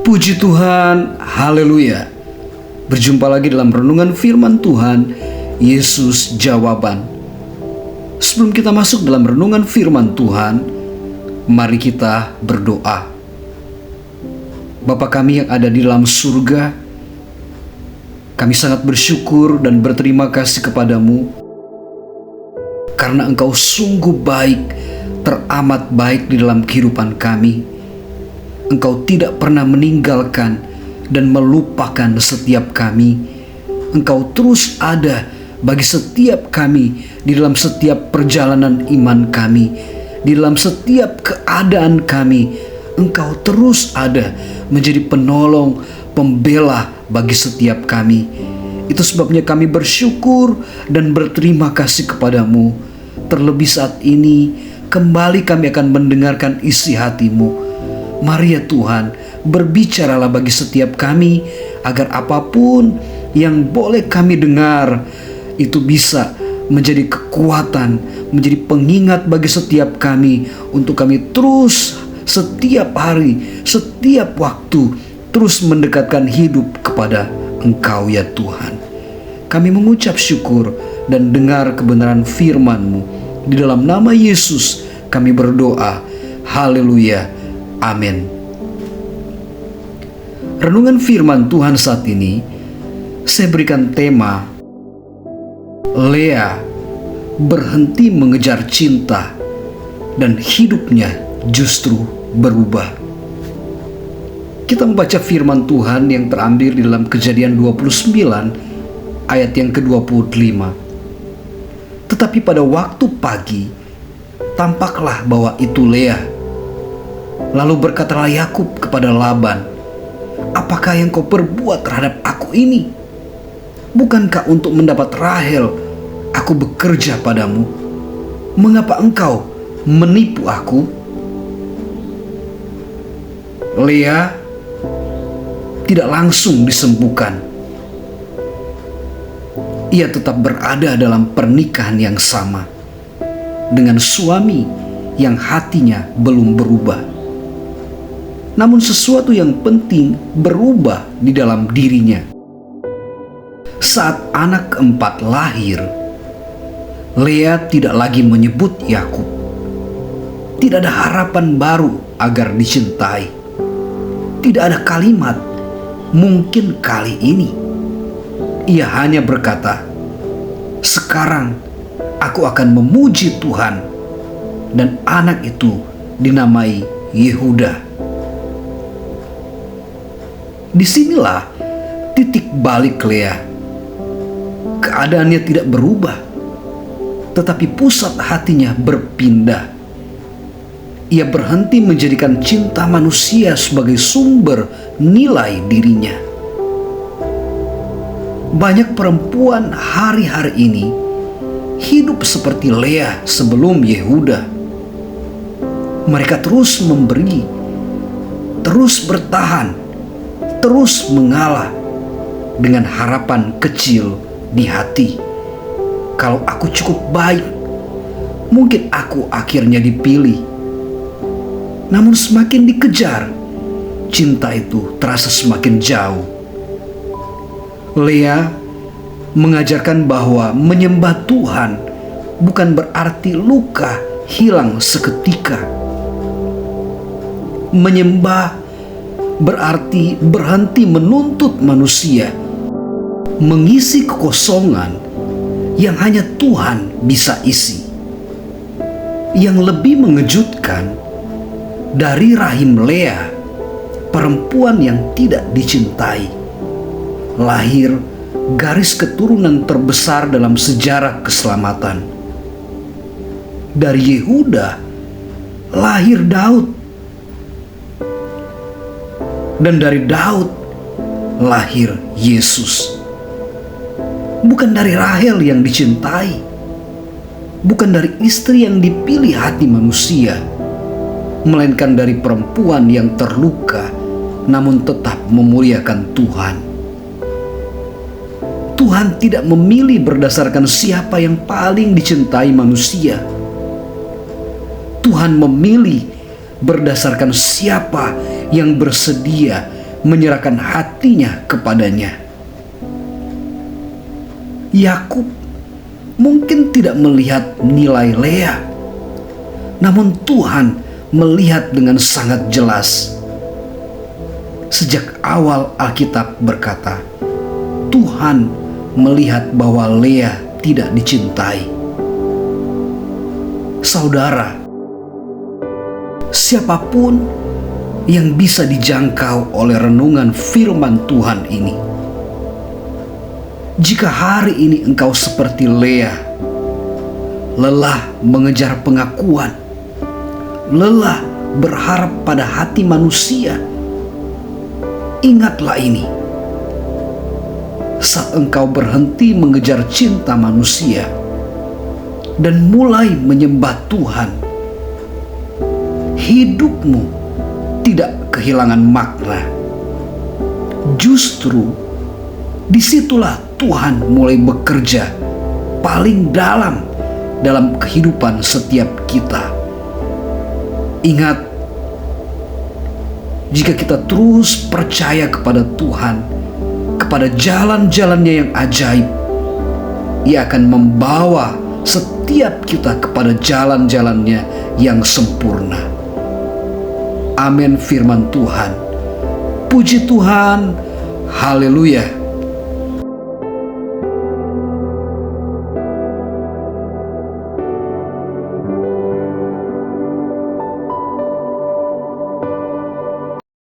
Puji Tuhan, haleluya. Berjumpa lagi dalam renungan firman Tuhan, Yesus Jawaban. Sebelum kita masuk dalam renungan firman Tuhan, mari kita berdoa. Bapa kami yang ada di dalam surga, kami sangat bersyukur dan berterima kasih kepadamu karena Engkau sungguh baik, teramat baik di dalam kehidupan kami. Engkau tidak pernah meninggalkan dan melupakan setiap kami. Engkau terus ada bagi setiap kami di dalam setiap perjalanan iman kami, di dalam setiap keadaan kami. Engkau terus ada menjadi penolong, pembela bagi setiap kami. Itu sebabnya kami bersyukur dan berterima kasih kepadamu. Terlebih saat ini kembali kami akan mendengarkan isi hatimu. Mari ya Tuhan, berbicaralah bagi setiap kami agar apapun yang boleh kami dengar itu bisa menjadi kekuatan, menjadi pengingat bagi setiap kami untuk kami terus setiap hari, setiap waktu terus mendekatkan hidup kepada Engkau ya Tuhan. Kami mengucap syukur dan dengar kebenaran firman-Mu. Di dalam nama Yesus kami berdoa. Haleluya. Amin. Renungan firman Tuhan saat ini saya berikan tema Lea berhenti mengejar cinta dan hidupnya justru berubah. Kita membaca firman Tuhan yang terambil di dalam Kejadian 29 ayat yang ke-25. Tetapi pada waktu pagi tampaklah bahwa itu Lea. Lalu berkatalah Yakub kepada Laban, "Apakah yang kau perbuat terhadap aku ini? Bukankah untuk mendapat Rahel aku bekerja padamu? Mengapa engkau menipu aku?" Lea tidak langsung disembuhkan. Ia tetap berada dalam pernikahan yang sama dengan suami yang hatinya belum berubah. Namun sesuatu yang penting berubah di dalam dirinya. Saat anak keempat lahir, Lea tidak lagi menyebut Yakub. Tidak ada harapan baru agar dicintai. Tidak ada kalimat, "Mungkin kali ini." Ia hanya berkata, "Sekarang aku akan memuji Tuhan." Dan anak itu dinamai Yehuda. Disinilah titik balik Lea. Keadaannya tidak berubah, tetapi pusat hatinya berpindah. Ia berhenti menjadikan cinta manusia sebagai sumber nilai dirinya. Banyak perempuan hari-hari ini hidup seperti Lea sebelum Yehuda. Mereka terus memberi, terus bertahan, terus mengalah dengan harapan kecil di hati. Kalau aku cukup baik, mungkin aku akhirnya dipilih. Namun semakin dikejar, cinta itu terasa semakin jauh. Lea mengajarkan bahwa menyembah Tuhan bukan berarti luka hilang seketika. Menyembah berarti berhenti menuntut manusia, mengisi kekosongan yang hanya Tuhan bisa isi. Yang lebih mengejutkan, dari rahim Lea, perempuan yang tidak dicintai, lahir garis keturunan terbesar dalam sejarah keselamatan. Dari Yehuda lahir Daud. Dan dari Daud lahir Yesus. Bukan dari Rahel yang dicintai, bukan dari istri yang dipilih hati manusia, melainkan dari perempuan yang terluka namun tetap memuliakan Tuhan. Tuhan tidak memilih berdasarkan siapa yang paling dicintai manusia. Tuhan memilih berdasarkan siapa yang bersedia menyerahkan hatinya kepadanya. Yakub mungkin tidak melihat nilai Lea, namun Tuhan melihat dengan sangat jelas. Sejak awal Alkitab berkata, Tuhan melihat bahwa Lea tidak dicintai. Saudara, siapapun yang bisa dijangkau oleh renungan firman Tuhan ini, jika hari ini engkau seperti Lea, lelah mengejar pengakuan, lelah berharap pada hati manusia, ingatlah ini. Saat engkau berhenti mengejar cinta manusia dan mulai menyembah Tuhan, hidupmu tidak kehilangan makna. Justru disitulah Tuhan mulai bekerja paling dalam kehidupan setiap kita. Ingat, jika kita terus percaya kepada Tuhan, kepada jalan-jalannya yang ajaib, Ia akan membawa setiap kita kepada jalan-jalannya yang sempurna. Amin firman Tuhan. Puji Tuhan. Haleluya.